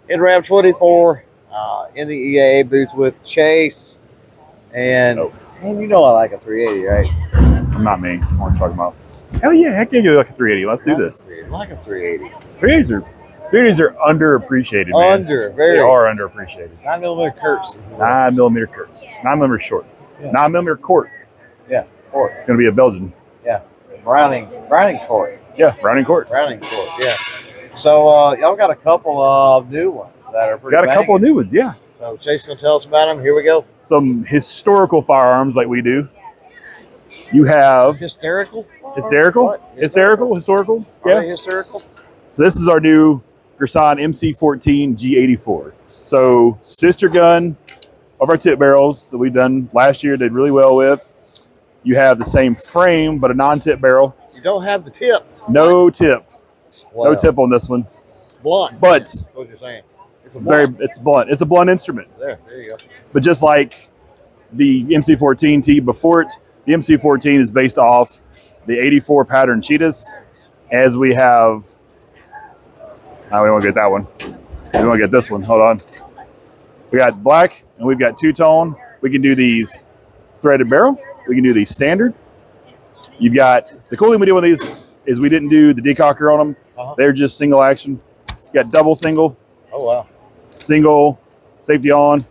NRAAM 24 in the EAA booth with Chase. And, and you know I like a 380, right? I'm not me. What are you talking about? Hell yeah, heck yeah, you like a 380. Let's do this. I like a 380. 380s are underappreciated, man. Very. They are underappreciated. 9mm Kurtz. 9mm Kurtz. 9mm short. Yeah. 9mm Court. Yeah, Court. It's going to be a Belgian. Yeah. Browning Court. Yeah, Browning Court. Browning Court, yeah. So y'all got a couple of new ones that are pretty Got a couple of new ones, yeah. So Chase gonna tell us about them. Here we go. Some historical firearms like we do. You have hysterical. Hysterical? Hysterical? Historical? Yeah. Hysterical. So this is our new Girsan MC14G84. So sister gun of our tip barrels that we've done last year, did really well with. You have the same frame, but a non-tip barrel. You don't have the tip. No tip. Wow. No tip on this one. Blunt. But what you're saying. It's a blunt. It's blunt. It's a blunt instrument. There you go. But just like the MC14T before it, the MC14 is based off the 84 pattern cheetahs, as we have. Now we don't want to get that one. We want to get this one. Hold on. We got black and we've got two-tone. We can do these threaded barrel. We can do these standard. You've got, the cool thing we do with these is we didn't do the decocker on them. They're just single action. You got double single. Oh, wow. Single, safety on.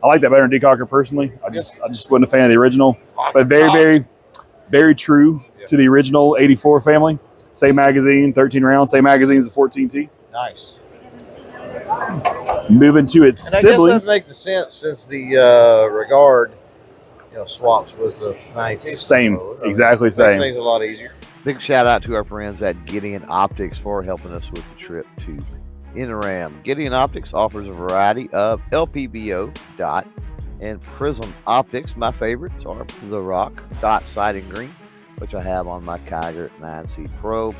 I like that better than decocker personally. I just wasn't a fan of the original. But very true to the original 84 family. Same magazine, 13 rounds. Same magazine as the 14T. Nice. Moving to its and sibling. I guess that makes sense since the regard, swaps with the 90s. Same, exactly same. Makes things a lot easier. Big shout out to our friends at Gideon Optics for helping us with the trip to NRAAM. Gideon Optics offers a variety of LPBO, dot, and prism optics. My favorites are the Rock dot sighting green, which I have on my Kiger 9C Pro,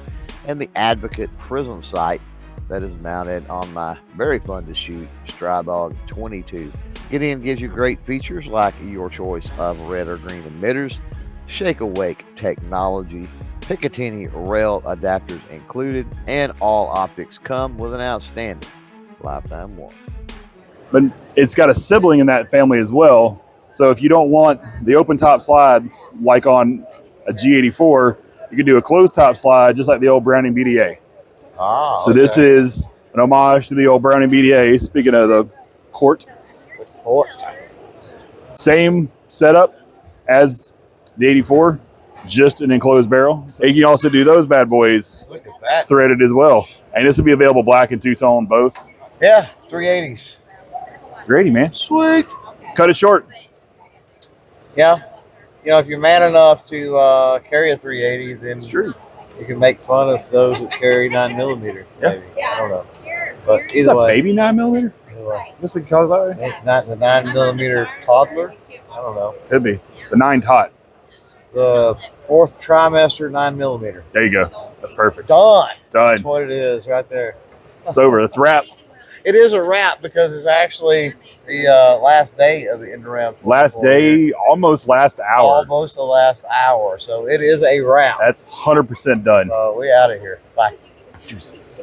and the Advocate prism sight that is mounted on my very fun to shoot Strybog 22. Gideon gives you great features like your choice of red or green emitters, shake awake technology, Picatinny rail adapters included, and all optics come with an outstanding lifetime warranty. But it's got a sibling in that family as well. So if you don't want the open top slide like on a G84, you can do a closed top slide just like the old Browning BDA. So this is an homage to the old Browning BDA. Speaking of the Court. Same setup as the 84, just an enclosed barrel. So you can also do those bad boys threaded as well. And this will be available black and two-tone both. Yeah, 380s. 380, man. Sweet. Cut it short. Yeah. If you're man enough to carry a 380, then it's true. You can make fun of those that carry 9mm. Maybe. I don't know. But either is that way, baby 9mm? Just like you call it that way? Not the 9mm toddler. I don't know. Could be the 9 tot. The 4th trimester 9mm. There you go. That's perfect. Done. Done. That's what it is right there. It's over. That's a wrap. It is a wrap because it's actually the last day of the NRAAM. Last day, almost last hour. Almost the last hour. So it is a wrap. That's 100% done. We out of here. Bye. Juices.